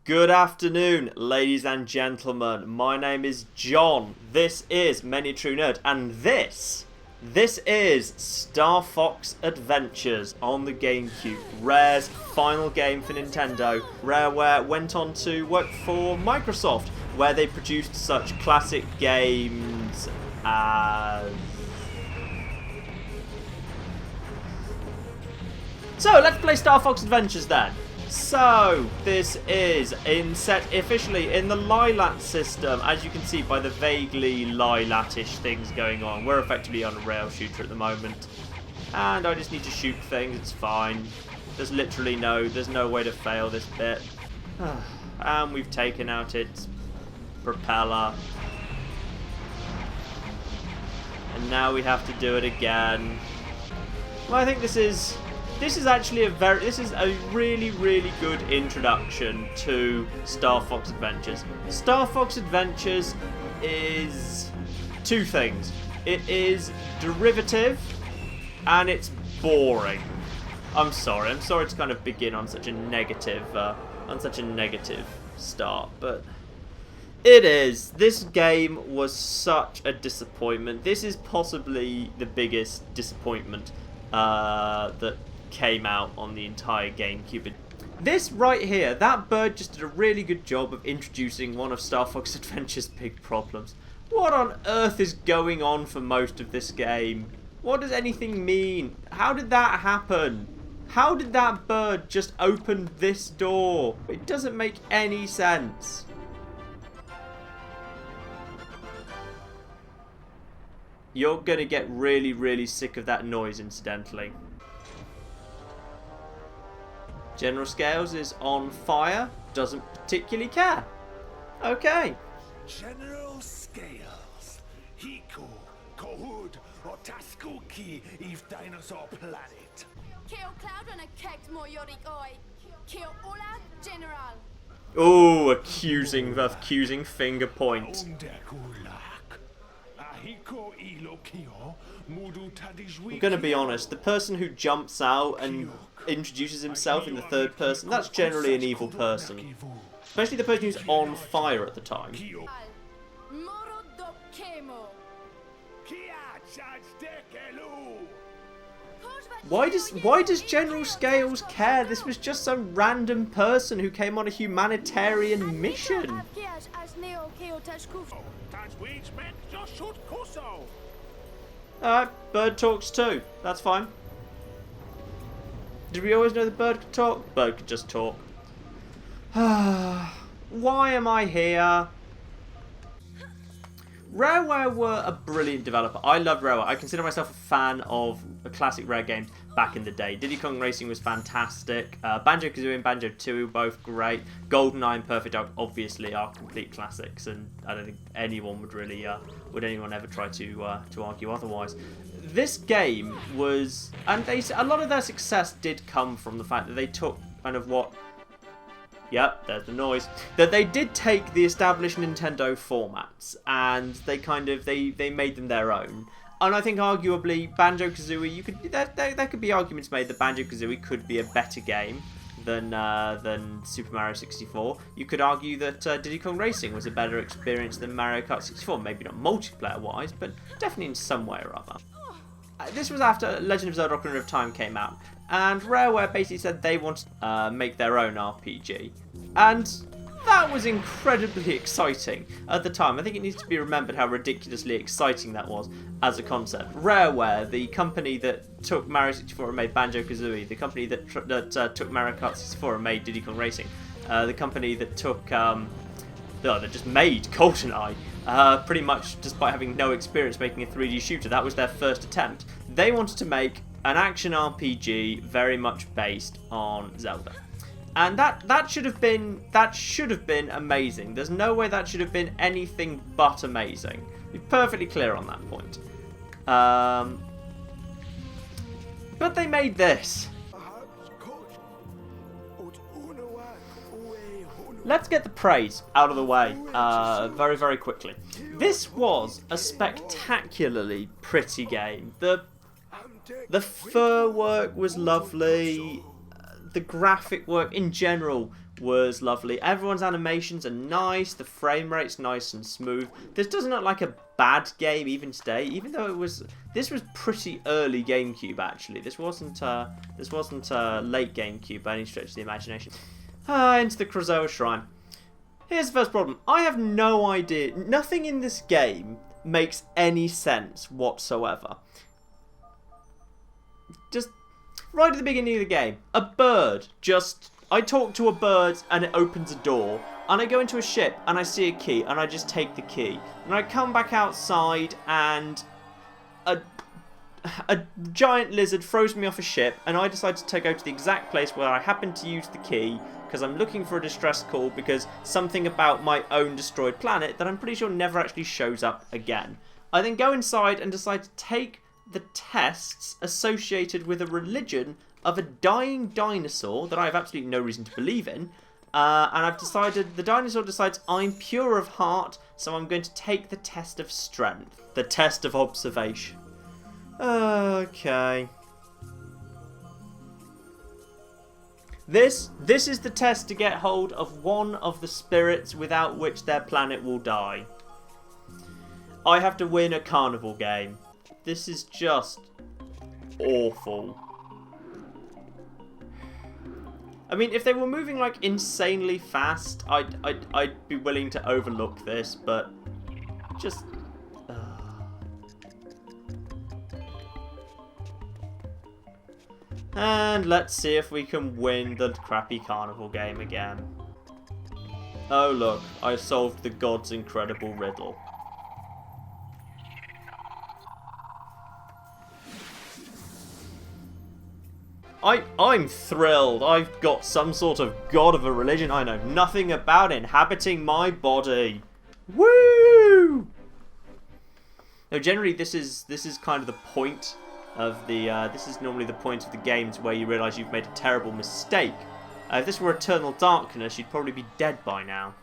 Good afternoon, ladies and gentlemen. My name is John. This is Many True Nerd, and this is Starfox Adventures on the GameCube. Rare's final game for Nintendo. Rareware went on to work for Microsoft, where they produced such classic games as... So, let's play Starfox Adventures then. So, this is set officially in the Lilat system, as you can see by the vaguely Lilat-ish things going on. We're effectively on a rail shooter at the moment, and I just need to shoot things, it's fine. There's literally there's no way to fail this bit. And we've taken out its propeller. And now we have to do it again. Well, I think this is actually a really good introduction to Starfox Adventures. Starfox Adventures is two things. It is derivative and it's boring. I'm sorry to kind of begin on such a negative start, but it is. This game was such a disappointment. This is possibly the biggest disappointment that came out on the entire GameCube. This right here, that bird just did a really good job of introducing one of Starfox Adventure's big problems. What on earth is going on for most of this game? What does anything mean? How did that happen? How did that bird just open this door? It doesn't make any sense. You're gonna get really sick of that noise, incidentally. General Scales is on fire, doesn't particularly care. Okay. General Scales, Hiku, Kohud, or Taskuki, Eve Dinosaur Planet. Kill Cloud and a kekt Moyorik Oi. Kill Ola General. Oh, accusing finger point. I'm gonna be honest, the person who jumps out and introduces himself in the third person, that's generally an evil person. Especially the person who's on fire at the time. Why does General Scales care? This was just some random person who came on a humanitarian mission. Bird talks too. That's fine. Did we always know the bird could talk? Bird could just talk. Why am I here? Rareware were a brilliant developer. I love Rareware. I consider myself a fan of classic Rare games back in the day. Diddy Kong Racing was fantastic. Banjo-Kazooie and Banjo-Tooie were both great. GoldenEye and Perfect Dark obviously are complete classics, and I don't think anyone would really would anyone ever try to argue otherwise. This game was, and a lot of their success did come from the fact that they took kind of what. Yep, there's the noise. That they did take the established Nintendo formats and they made them their own. And I think arguably Banjo-Kazooie, there could be arguments made that Banjo-Kazooie could be a better game than Super Mario 64. You could argue that Diddy Kong Racing was a better experience than Mario Kart 64. Maybe not multiplayer wise, but definitely in some way or other. This was after Legend of Zelda: Ocarina of Time came out, and Rareware basically said they wanted to make their own RPG. And that was incredibly exciting at the time. I think it needs to be remembered how ridiculously exciting that was as a concept. Rareware, the company that took Mario 64 and made Banjo-Kazooie, the company that took Mario Kart 64 and made Diddy Kong Racing, the company that took... that just made GoldenEye, pretty much despite having no experience making a 3D shooter. That was their first attempt. They wanted to make an action RPG very much based on Zelda. And that should have been amazing. There's no way that should have been anything but amazing. Be perfectly clear on that point. But they made this. Let's get the praise out of the way very quickly. This was a spectacularly pretty game. The fur work was lovely. The graphic work in general was lovely. Everyone's animations are nice. The frame rate's nice and smooth. This doesn't look like a bad game even today, even though this was pretty early GameCube actually. This wasn't late GameCube by any stretch of the imagination. Into the Crezoa Shrine. Here's the first problem. I have no idea. Nothing in this game makes any sense whatsoever. Just right at the beginning of the game, a bird just... I talk to a bird and it opens a door. And I go into a ship and I see a key and I just take the key. And I come back outside and a giant lizard throws me off a ship and I decide to go to the exact place where I happen to use the key because I'm looking for a distress call because something about my own destroyed planet that I'm pretty sure never actually shows up again. I then go inside and decide to take the tests associated with a religion of a dying dinosaur that I have absolutely no reason to believe in. And I've decided, the dinosaur decides I'm pure of heart, so I'm going to take the test of strength. The test of observation. Okay. This is the test to get hold of one of the spirits without which their planet will die. I have to win a carnival game. This is just awful. I mean, if they were moving like insanely fast, I'd be willing to overlook this, but just... And let's see if we can win the crappy carnival game again. Oh look, I solved the god's incredible riddle. I'm thrilled. I've got some sort of god of a religion I know nothing about inhabiting my body. Woo! Now, generally, this is kind of the point of the. This is normally the point of the games where you realise you've made a terrible mistake. If this were Eternal Darkness, you'd probably be dead by now.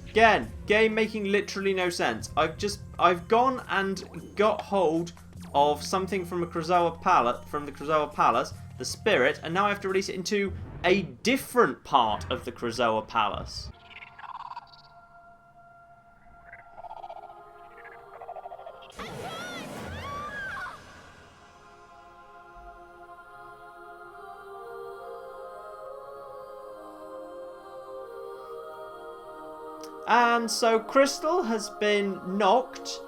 Again, game making literally no sense. I've gone and got hold of something from the Crezoa Palace, the spirit, and now I have to release it into a different part of the Crezoa Palace. And so Crystal has been knocked.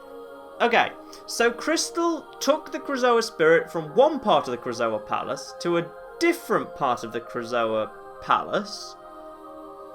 Okay, so Crystal took the Crezoa spirit from one part of the Crezoa Palace to a different part of the Crezoa Palace,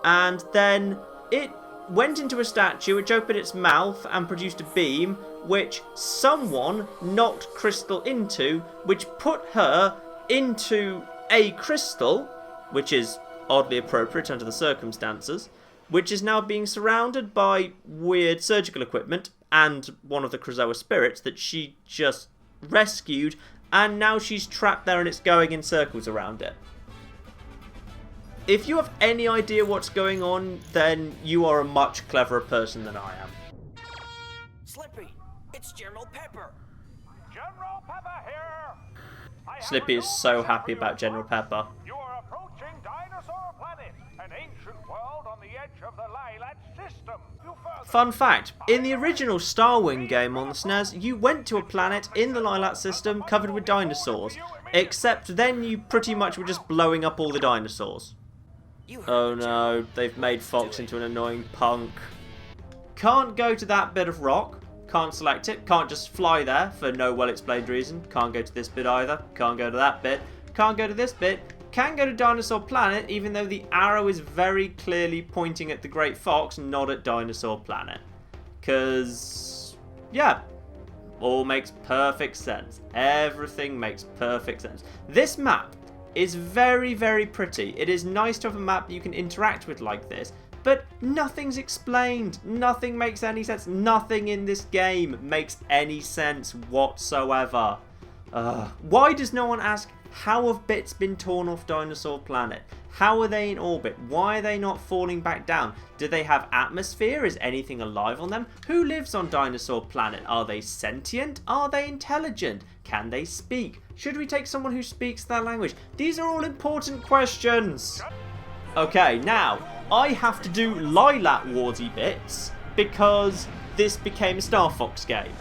and then it went into a statue which opened its mouth and produced a beam which someone knocked Crystal into, which put her into a crystal, which is oddly appropriate under the circumstances, which is now being surrounded by weird surgical equipment and one of the Crezoa spirits that she just rescued, and now she's trapped there and it's going in circles around it. If you have any idea what's going on, then you are a much cleverer person than I am. Slippy, it's General Pepper. General Pepper here. Slippy is so happy about General Pepper. You are approaching Dinosaur Planet, an ancient world on the edge of the Lilac system. Fun fact, in the original Starwing game on the SNES, you went to a planet in the Lilac system covered with dinosaurs, except then you pretty much were just blowing up all the dinosaurs. Oh no, they've made Fox into an annoying punk. Can't go to that bit of rock, can't select it, can't just fly there for no well-explained reason, can't go to this bit either, can't go to that bit, can't go to this bit, can go to Dinosaur Planet even though the arrow is very clearly pointing at the Great Fox, not at Dinosaur Planet. Because, yeah, all makes perfect sense. Everything makes perfect sense. This map is very, very pretty. It is nice to have a map you can interact with like this, but nothing's explained. Nothing makes any sense. Nothing in this game makes any sense whatsoever. Why does no one ask, how have bits been torn off Dinosaur Planet? How are they in orbit? Why are they not falling back down? Do they have atmosphere? Is anything alive on them? Who lives on Dinosaur Planet? Are they sentient? Are they intelligent? Can they speak? Should we take someone who speaks their language? These are all important questions. Okay, now, I have to do Lilac Warsy bits because this became a Starfox game.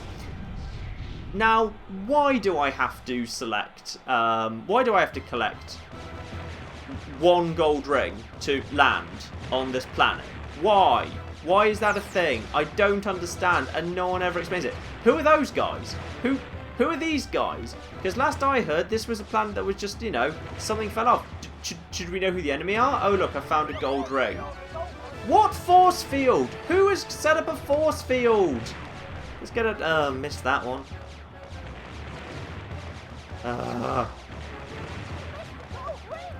Now, why do I have to select, why do I have to collect 1 gold ring to land on this planet? Why? Why is that a thing? I don't understand, and no one ever explains it. Who are those guys? Who are these guys? Because last I heard, this was a planet that was just, you know, something fell off. Should we know who the enemy are? Oh look, I found a gold ring. What force field? Who has set up a force field? Let's get a, missed that one.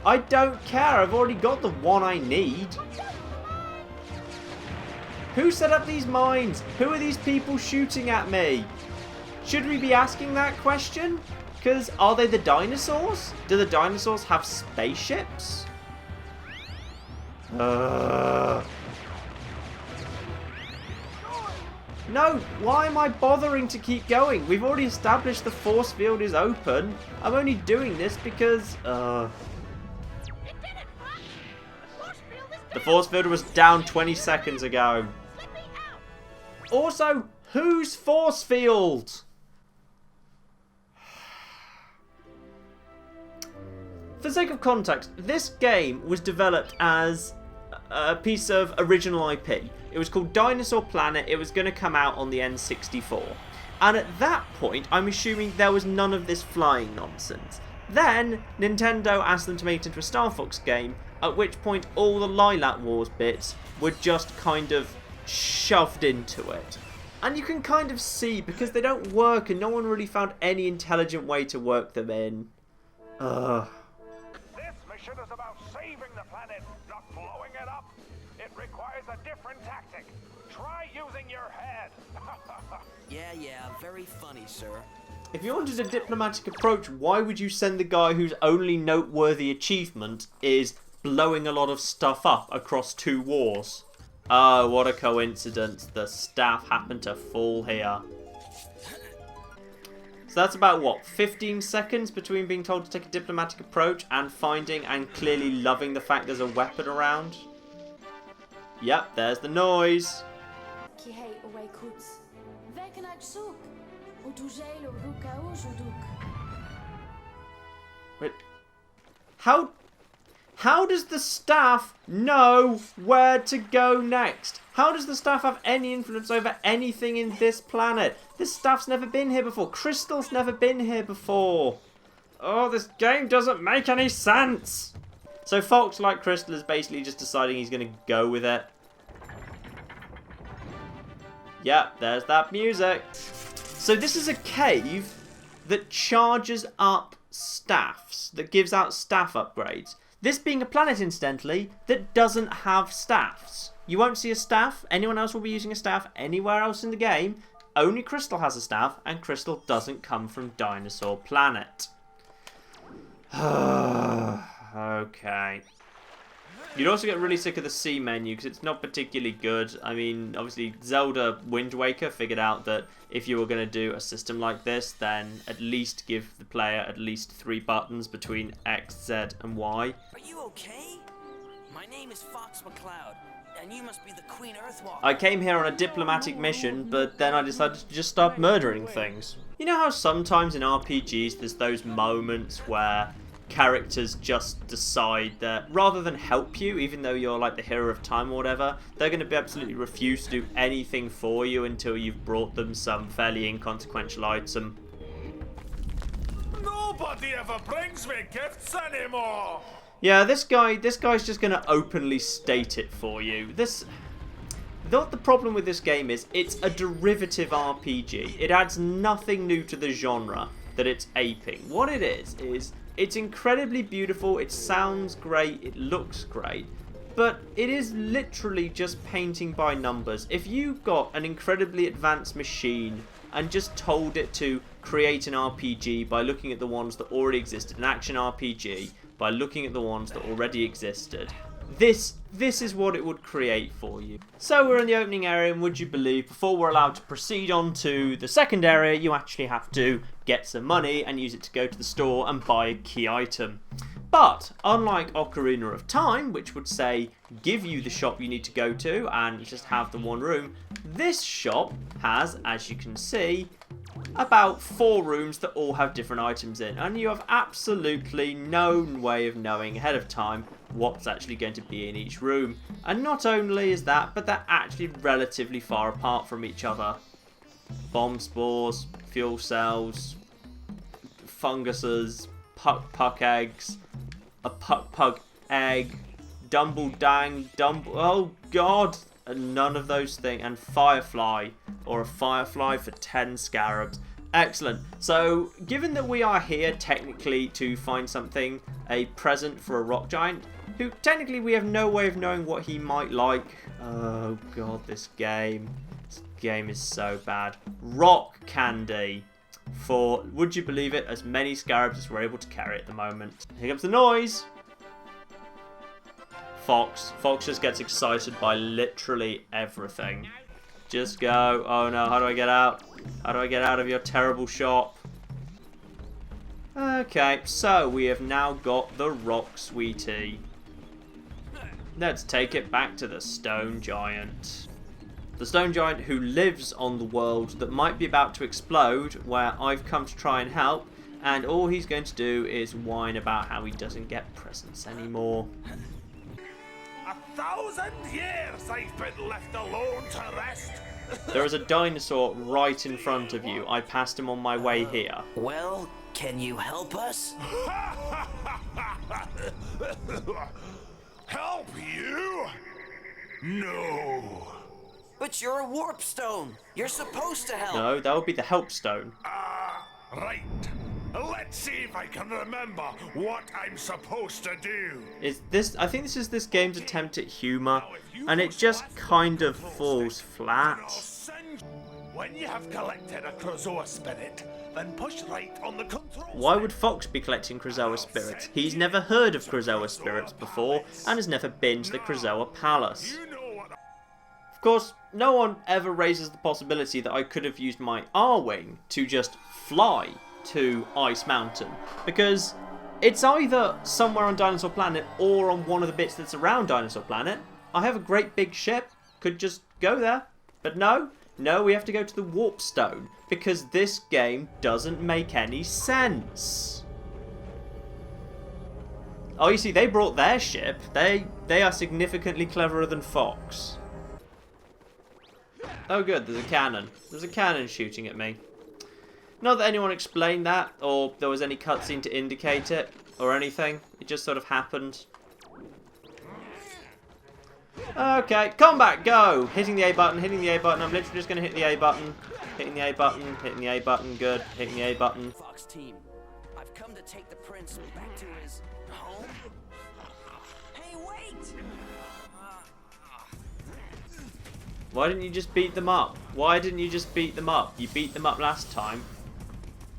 I don't care, I've already got the one I need. Who set up these mines? Who are these people shooting at me? Should we be asking that question? Because are they the dinosaurs? Do the dinosaurs have spaceships? No, why am I bothering to keep going? We've already established the force field is open. I'm only doing this because... The force field was down 20 seconds ago. Also, whose force field? For the sake of context, this game was developed as a piece of original IP. It was called Dinosaur Planet. It was going to come out on the N64. And at that point, I'm assuming there was none of this flying nonsense. Then, Nintendo asked them to make it into a Star Fox game, at which point all the Lilac Wars bits were just kind of shoved into it. And you can kind of see, because they don't work and no one really found any intelligent way to work them in. This mission is about saving the planet, not blowing it up. It requires a different tactic. Try using your head. Yeah, very funny, sir. If you wanted a diplomatic approach, why would you send the guy whose only noteworthy achievement is blowing a lot of stuff up across 2 wars? Oh, what a coincidence. The staff happened to fall here. So that's about, what, 15 seconds between being told to take a diplomatic approach and finding and clearly loving the fact there's a weapon around? Yep, there's the noise. Wait. How does the staff know where to go next? How does the staff have any influence over anything in this planet? This staff's never been here before. Crystal's never been here before. Oh, this game doesn't make any sense. So Fox, like Crystal, is basically just deciding he's going to go with it. Yep, there's that music. So this is a cave that charges up staffs, that gives out staff upgrades. This being a planet, incidentally, that doesn't have staffs. You won't see a staff. Anyone else will be using a staff anywhere else in the game. Only Crystal has a staff, and Crystal doesn't come from Dinosaur Planet. Okay. You'd also get really sick of the C menu because it's not particularly good. I mean, obviously, Zelda Wind Waker figured out that if you were going to do a system like this, then at least give the player at least 3 buttons between X, Z, and Y. Are you okay? My name is Fox MacLeod, and you must be the Queen Earthwalker. I came here on a diplomatic mission, but then I decided to just start murdering things. You know how sometimes in RPGs there's those moments where characters just decide that rather than help you, even though you're like the hero of time or whatever, they're going to be absolutely refuse to do anything for you until you've brought them some fairly inconsequential item. Nobody ever brings me gifts anymore. Yeah, this guy's just going to openly state it for you. What the problem with this game is, it's a derivative RPG. It adds nothing new to the genre that it's aping. What it is it's incredibly beautiful, it sounds great, it looks great, but it is literally just painting by numbers. If you got an incredibly advanced machine and just told it to create an RPG by looking at the ones that already existed, an action RPG by looking at the ones that already existed, this is what it would create for you. So we're in the opening area, and would you believe, before we're allowed to proceed on to the second area, you actually have to get some money and use it to go to the store and buy a key item. But unlike Ocarina of Time, which would say give you the shop you need to go to and just have the one room, this shop has, as you can see, about 4 rooms that all have different items in, and you have absolutely no way of knowing ahead of time what's actually going to be in each room. And not only is that, but they're actually relatively far apart from each other. Bomb spores, fuel cells, funguses, puck eggs, a puck egg, oh god, and none of those things, and firefly, or a firefly for 10 scarabs. Excellent. So given that we are here technically to find something, a present for a rock giant, who technically we have no way of knowing what he might like. Oh god, this game is so bad. Rock candy for, would you believe it, as many scarabs as we're able to carry at the moment. Here comes the noise. Fox just gets excited by literally everything. Just go. Oh no, how do I get out? How do I get out of your terrible shop? Okay, so we have now got the rock sweetie. Let's take it back to the stone giant. The stone giant who lives on the world that might be about to explode, where I've come to try and help, and all he's going to do is whine about how he doesn't get presents anymore. 1,000 years I've been left alone to rest. There is a dinosaur right in front of you. I passed him on my way here. Well, can you help us? Help you? No. But you're a warp stone. You're supposed to help. No, that would be the help stone. Right. Let's see if I can remember what I'm supposed to do. I think this is this game's attempt at humour, and it just kind of falls flat. When you have collected a Crezoa spirit, then push right on the control. Why would Fox be collecting Crezoa spirits? He's never heard of Crezoa spirits before, and has never been to the Crezoa Palace. Of course, no one ever raises the possibility that I could have used my R-Wing to just fly to Ice Mountain, because it's either somewhere on Dinosaur Planet or on one of the bits that's around Dinosaur Planet. I have a great big ship, could just go there, but no, we have to go to the Warp Stone, because this game doesn't make any sense. Oh, you see, they brought their ship. They are significantly cleverer than Fox. Oh good, there's a cannon. There's a cannon shooting at me. Not that anyone explained that, or there was any cutscene to indicate it, or anything. It just sort of happened. Okay, combat, go! Hitting the A button, hitting the A button. I'm literally just going to hit the A button. Hitting the A button, hitting the A button, good. Hitting the A button. Fox team, I've come to take the prince back to his home. Hey, wait! Why didn't you just beat them up? Why didn't you just beat them up? You beat them up last time.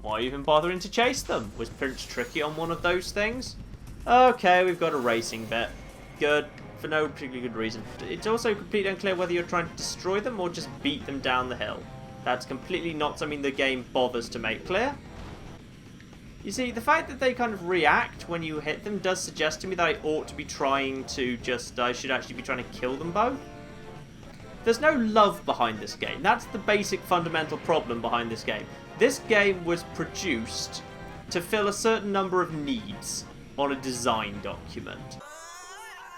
Why even bothering to chase them? Was Prince tricky on one of those things? Okay, we've got a racing bit. Good. For no particularly good reason. It's also completely unclear whether you're trying to destroy them or just beat them down the hill. That's completely not something the game bothers to make clear. You see, the fact that they kind of react when you hit them does suggest to me that I ought to be trying to I should actually be trying to kill them both. There's no love behind this game. That's the basic fundamental problem behind this game. This game was produced to fill a certain number of needs on a design document.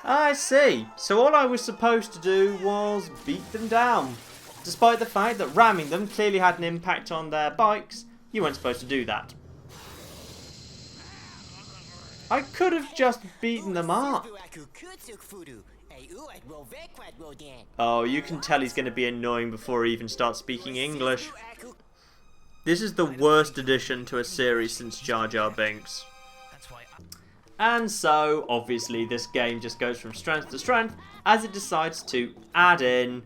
I see. So all I was supposed to do was beat them down. Despite the fact that ramming them clearly had an impact on their bikes, you weren't supposed to do that. I could have just beaten them up. Oh, you can tell he's going to be annoying before he even starts speaking English. This is the worst addition to a series since Jar Jar Binks. And so, obviously, this game just goes from strength to strength as it decides to add in,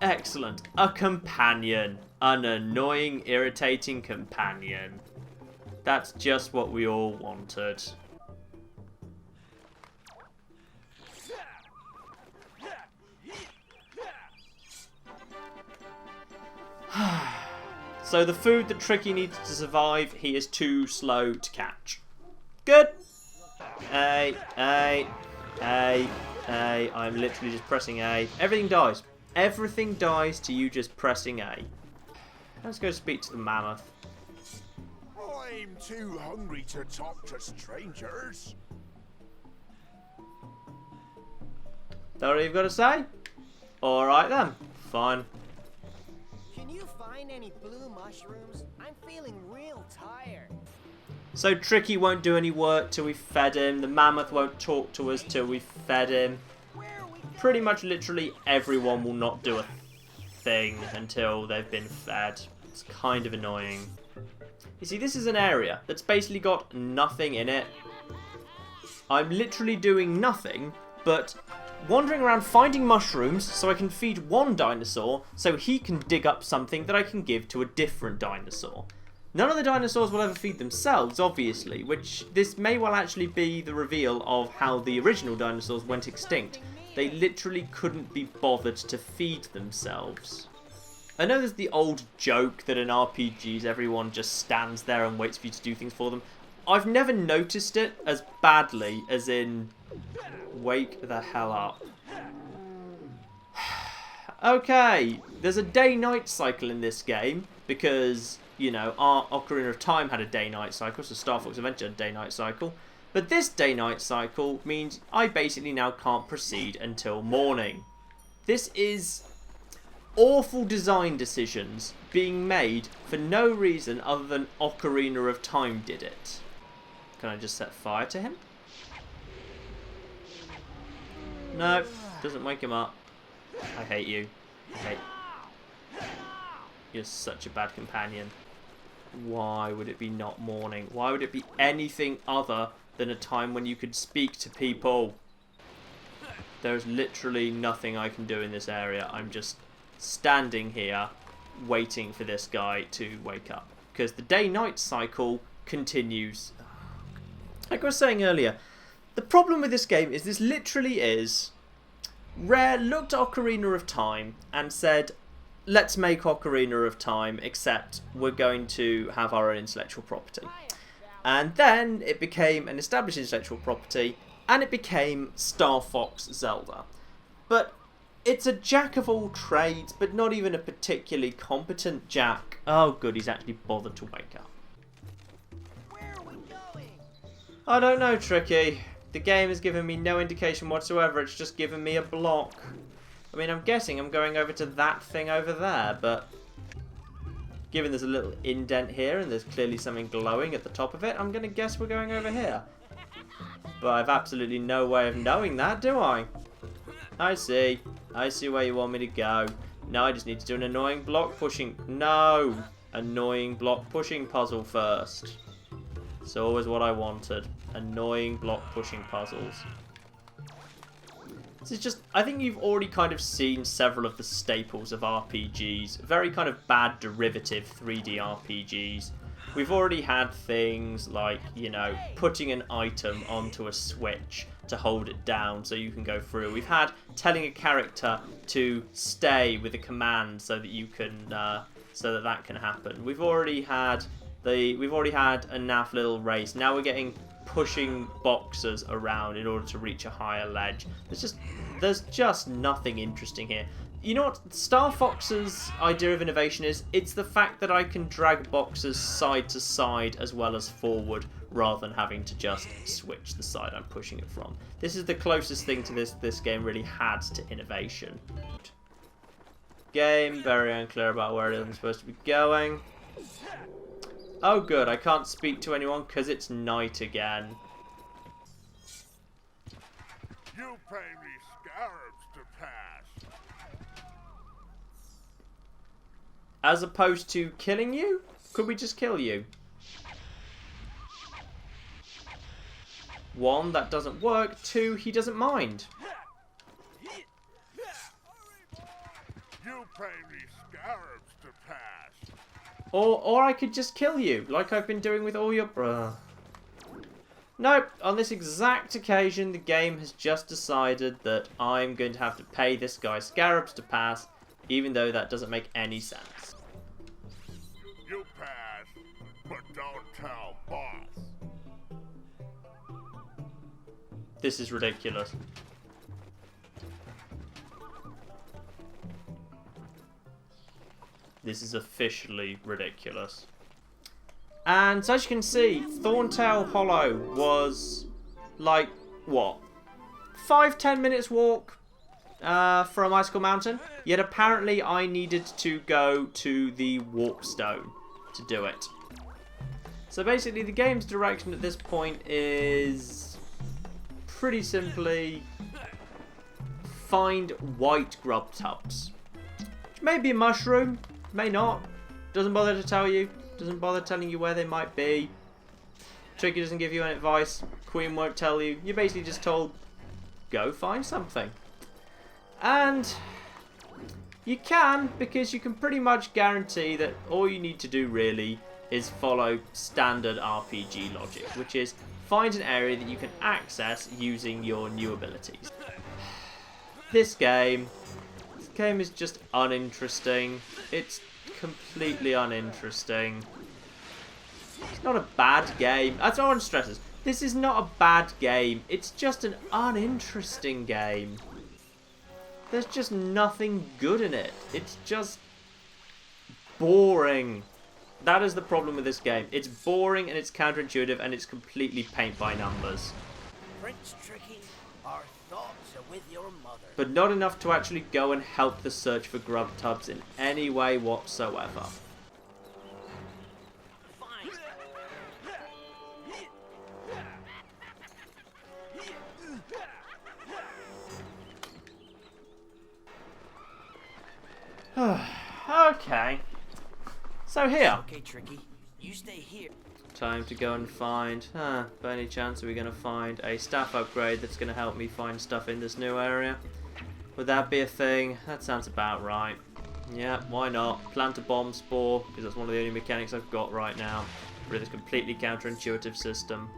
excellent, a companion. An annoying, irritating companion. That's just what we all wanted. So the food that Tricky needs to survive, he is too slow to catch. Good. A. I'm literally just pressing A. Everything dies. Everything dies to you just pressing A. Let's go speak to the mammoth. I'm too hungry to talk to strangers. That what you've got to say? Alright then. Fine. Can you find any blue mushrooms? I'm feeling real tired. So Tricky won't do any work till we fed him. The mammoth won't talk to us till we fed him. Pretty much literally everyone will not do a thing until they've been fed. It's kind of annoying. You see, this is an area that's basically got nothing in it. I'm literally doing nothing but wandering around finding mushrooms so I can feed one dinosaur so he can dig up something that I can give to a different dinosaur. None of the dinosaurs will ever feed themselves, obviously, which this may well actually be the reveal of how the original dinosaurs went extinct. They literally couldn't be bothered to feed themselves. I know there's the old joke that in RPGs everyone just stands there and waits for you to do things for them. I've never noticed it as badly as in wake the hell up. Okay, there's a day-night cycle in this game because, you know, our Ocarina of Time had a day-night cycle, so Starfox Adventures had a day-night cycle. But this day-night cycle means I basically now can't proceed until morning. This is awful design decisions being made for no reason other than Ocarina of Time did it. Can I just set fire to him? No, doesn't wake him up. I hate you. You're such a bad companion. Why would it be not morning? Why would it be anything other than a time when you could speak to people? There's literally nothing I can do in this area. I'm just standing here waiting for this guy to wake up. Because the day-night cycle continues. Like I was saying earlier, the problem with this game is this literally is Rare looked at Ocarina of Time and said, let's make Ocarina of Time, except we're going to have our own intellectual property. And then it became an established intellectual property, and it became Star Fox Zelda. But it's a jack of all trades, but not even a particularly competent jack. Oh good, he's actually bothered to wake up. Where are we going? I don't know, Tricky. The game has given me no indication whatsoever, it's just given me a block. I mean, I'm guessing I'm going over to that thing over there, but given there's a little indent here and there's clearly something glowing at the top of it, I'm going to guess we're going over here. But I've absolutely no way of knowing that, do I? I see. I see where you want me to go. No, I just need to do an annoying block pushing. No! Annoying block pushing puzzle first. It's always what I wanted. Annoying block pushing puzzles. This is just, I think you've already kind of seen several of the staples of RPGs. Very kind of bad derivative 3D RPGs. We've already had things like, you know, putting an item onto a switch to hold it down so you can go through. We've had telling a character to stay with a command so that you can, so that can happen. We've already had a naff little race. Now we're getting pushing boxes around in order to reach a higher ledge. There's just nothing interesting here. You know what Star Fox's idea of innovation is? It's the fact that I can drag boxes side to side as well as forward rather than having to just switch the side I'm pushing it from. This is the closest thing to this game really had to innovation. Game, very unclear about where I'm supposed to be going. Oh good, I can't speak to anyone because it's night again. You pay me scarabs to pass. As opposed to killing you? Could we just kill you? One, that doesn't work. Two, he doesn't mind. You pay me scarabs to pass. Or I could just kill you, like I've been doing with all your... Nope, on this exact occasion, the game has just decided that I'm going to have to pay this guy scarabs to pass, even though that doesn't make any sense. But don't tell boss. This is ridiculous. This is officially ridiculous. And so as you can see, Thorntail Hollow was like, what? 5-10 minutes walk from Icicle Mountain. Yet apparently I needed to go to the Warpstone to do it. So basically the game's direction at this point is pretty simply find white grub tubs. Which may be a mushroom, may not. Doesn't bother to tell you. Doesn't bother telling you where they might be. Tricky doesn't give you any advice. Queen won't tell you. You're basically just told, go find something. And you can, because you can pretty much guarantee that all you need to do really is follow standard RPG logic, which is find an area that you can access using your new abilities. This game is just uninteresting. It's completely uninteresting. It's not a bad game. That's what I want to stress is. This is not a bad game. It's just an uninteresting game. There's just nothing good in it. It's just boring. That is the problem with this game. It's boring and it's counterintuitive and it's completely paint by numbers. Prince Tricky, our thoughts are with your mother. But not enough to actually go and help the search for grub tubs in any way whatsoever. Okay. So here. Okay, Tricky, you stay here. Time to go and find, by any chance are we going to find a staff upgrade that's going to help me find stuff in this new area? Would that be a thing? That sounds about right. Yeah, why not? Plant a bomb spore, because that's one of the only mechanics I've got right now. With this completely counterintuitive system.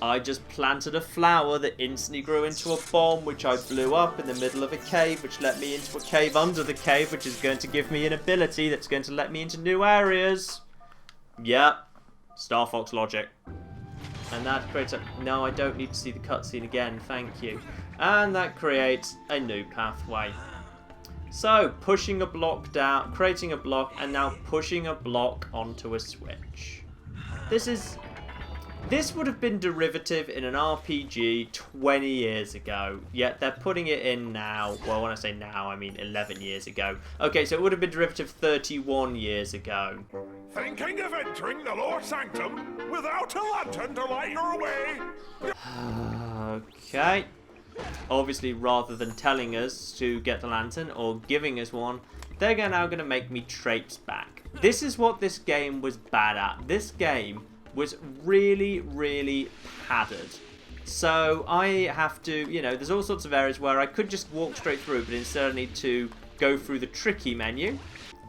I just planted a flower that instantly grew into a bomb, which I blew up in the middle of a cave, which let me into a cave under the cave, which is going to give me an ability that's going to let me into new areas. Yep. Starfox logic. And that creates a... No, I don't need to see the cutscene again, thank you. And that creates a new pathway. So, pushing a block down, creating a block, and now pushing a block onto a switch. This would have been derivative in an RPG 20 years ago, yet they're putting it in now. Well, when I say now, I mean 11 years ago. Okay, so it would have been derivative 31 years ago. Thinking of entering the Lord Sanctum without a lantern to light your way? Okay. Obviously, rather than telling us to get the lantern or giving us one, they're now going to make me traipse back. This is what this game was bad at. This game was really, really padded. So I have to, there's all sorts of areas where I could just walk straight through, but instead I need to go through the tricky menu.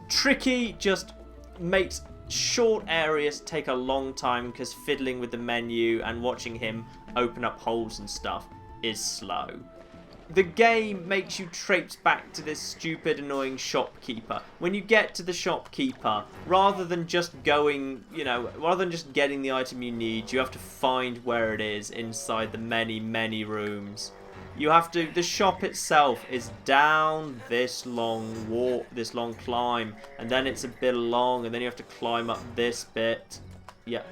Tricky just makes short areas take a long time because fiddling with the menu and watching him open up holes and stuff is slow. The game makes you traipse back to this stupid, annoying shopkeeper. When you get to the shopkeeper, rather than just going, rather than just getting the item you need, you have to find where it is inside the many, many rooms. You have to, the shop itself is down this long walk, this long climb, and then it's a bit long, and then you have to climb up this bit. Yeah.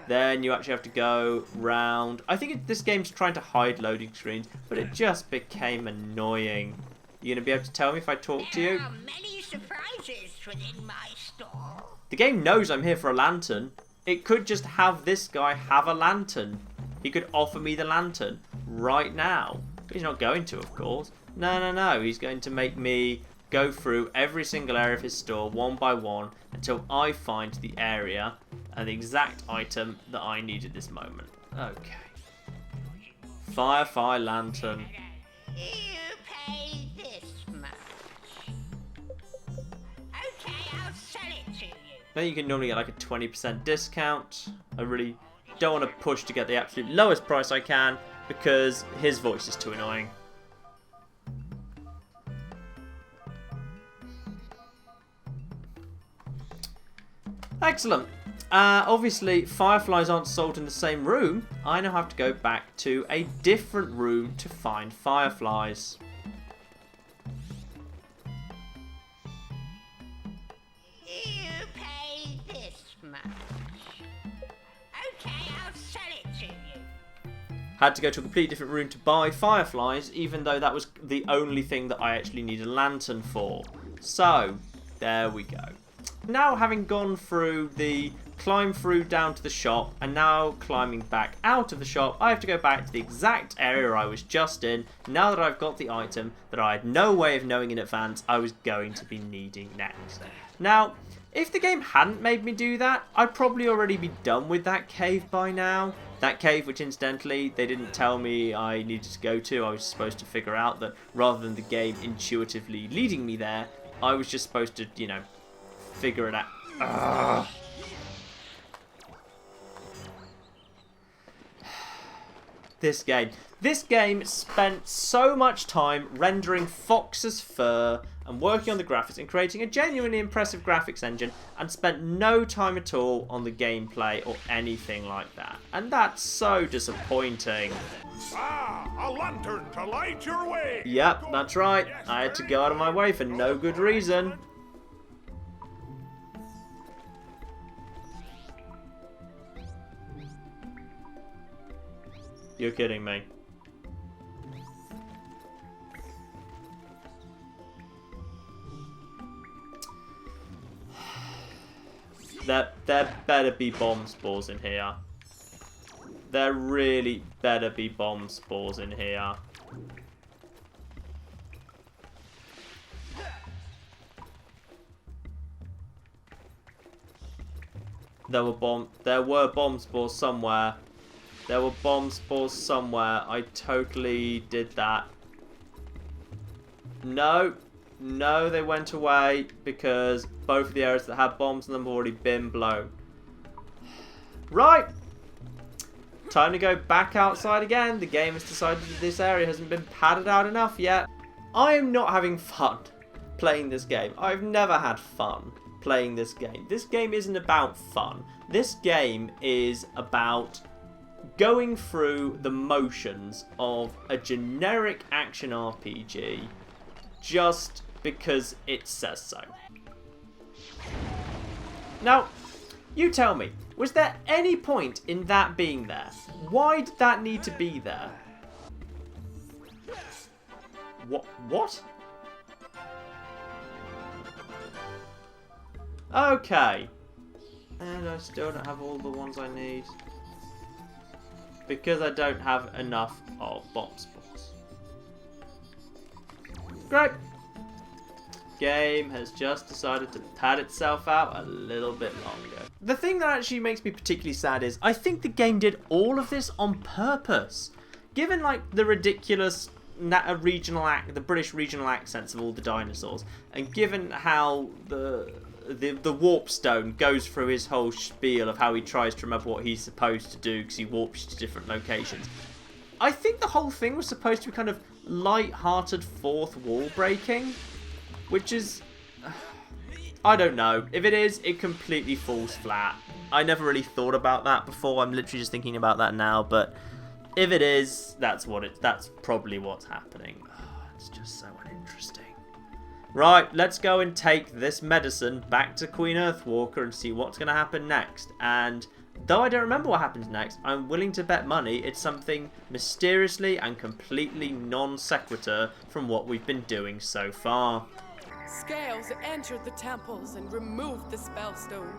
Then you actually have to go round. I think this game's trying to hide loading screens, but it just became annoying. You gonna be able to tell me if I talk to you? There are many surprises within my store. The game knows I'm here for a lantern. It could just have this guy have a lantern. He could offer me the lantern right now. But he's not going to, of course. No. He's going to make me go through every single area of his store one by one until I find the area and the exact item that I need at this moment. Okay. Firefly lantern. You pay this much. Okay, I'll sell it to you. Then you can normally get like a 20% discount. I really don't want to push to get the absolute lowest price I can because his voice is too annoying. Excellent. Obviously, fireflies aren't sold in the same room. I now have to go back to a different room to find fireflies. You pay this much. Okay, I'll sell it to you. Had to go to a completely different room to buy fireflies, even though that was the only thing that I actually need a lantern for. So, there we go. Now, having gone through the climb through down to the shop, and now climbing back out of the shop, I have to go back to the exact area I was just in, now that I've got the item that I had no way of knowing in advance I was going to be needing next. Now, if the game hadn't made me do that, I'd probably already be done with that cave by now. That cave, which incidentally, they didn't tell me I needed to go to. I was supposed to figure out that rather than the game intuitively leading me there, I was just supposed to, you know, figure it out. Ugh. This game spent so much time rendering Fox's fur and working on the graphics and creating a genuinely impressive graphics engine, and spent no time at all on the gameplay or anything like that. And that's so disappointing. Ah, a lantern to light your way. Yep, that's right. I had to go out of my way for no good reason. You're kidding me. There better be bomb spores in here. There really better be bomb spores in here. There were bomb spores somewhere. There were bomb spores somewhere. I totally did that. No. No, they went away because both of the areas that had bombs in them have already been blown. Right. Time to go back outside again. The game has decided that this area hasn't been padded out enough yet. I am not having fun playing this game. I've never had fun playing this game. This game isn't about fun. This game is about going through the motions of a generic action RPG just because it says so. Now, you tell me, was there any point in that being there? Why did that need to be there? What? Okay. And I still don't have all the ones I need. Because I don't have enough of bomb spores. Great. Game has just decided to pad itself out a little bit longer. The thing that actually makes me particularly sad is I think the game did all of this on purpose. Given like the ridiculous the British regional accents of all the dinosaurs, and given how the warp stone goes through his whole spiel of how he tries to remember what he's supposed to do because he warps to different locations. I think the whole thing was supposed to be kind of light-hearted fourth wall breaking, which is, I don't know. If it is, it completely falls flat. I never really thought about that before. I'm literally just thinking about that now, but if it is, that's probably what's happening. Oh, it's just so uninteresting. Right, let's go and take this medicine back to Queen Earthwalker and see what's going to happen next. And though I don't remember what happens next, I'm willing to bet money it's something mysteriously and completely non sequitur from what we've been doing so far. Scales entered the temples and removed the spellstones.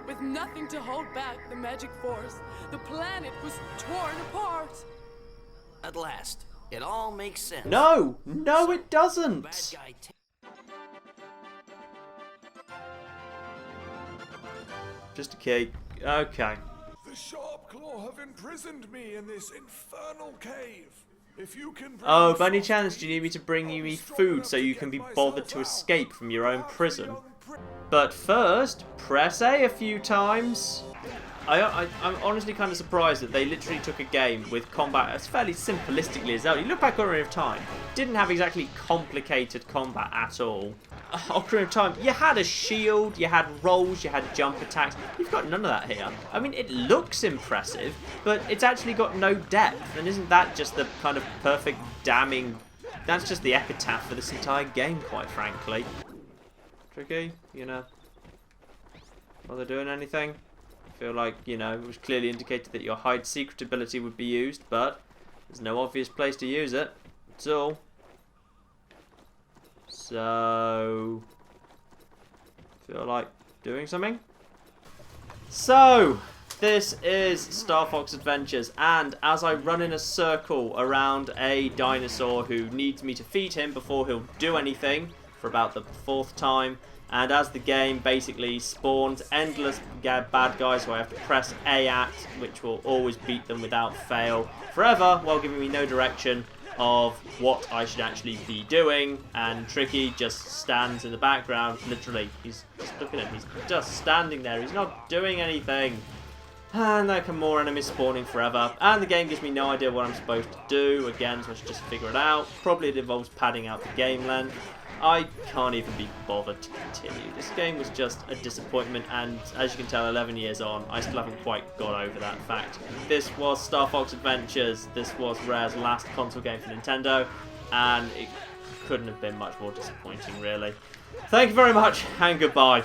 With nothing to hold back the magic force, the planet was torn apart. At last, it all makes sense. No, it doesn't. Bad guy Just a key. Okay. The Sharp Claw have imprisoned me in this infernal cave. If you can Oh, by any chance do you need me to bring you food so you can be bothered to escape from your own prison? But first, press A a few times. I'm honestly kind of surprised that they literally took a game with combat as fairly simplistically as Zelda. You look back Ocarina of Time, didn't have exactly complicated combat at all. Ocarina of Time, you had a shield, you had rolls, you had jump attacks. You've got none of that here. I mean, it looks impressive, but it's actually got no depth. And isn't that just the kind of perfect damning... That's just the epitaph for this entire game, quite frankly. Tricky, you know. Bother doing anything? I feel like, you know, it was clearly indicated that your hide secret ability would be used, but there's no obvious place to use it. That's all. So, feel like doing something. So, this is Starfox Adventures, and as I run in a circle around a dinosaur who needs me to feed him before he'll do anything for about the 4th time, and as the game basically spawns endless bad guys who I have to press A at, which will always beat them without fail forever, while giving me no direction of what I should actually be doing, and Tricky just stands in the background, literally. Look at him, he's just standing there, he's not doing anything. And there come more enemies spawning forever, and the game gives me no idea what I'm supposed to do, again, so I should just figure it out. Probably it involves padding out the game length. I can't even be bothered to continue. This game was just a disappointment, and as you can tell, 11 years on, I still haven't quite got over that fact. This was Starfox Adventures. This was Rare's last console game for Nintendo, and it couldn't have been much more disappointing, really. Thank you very much, and goodbye.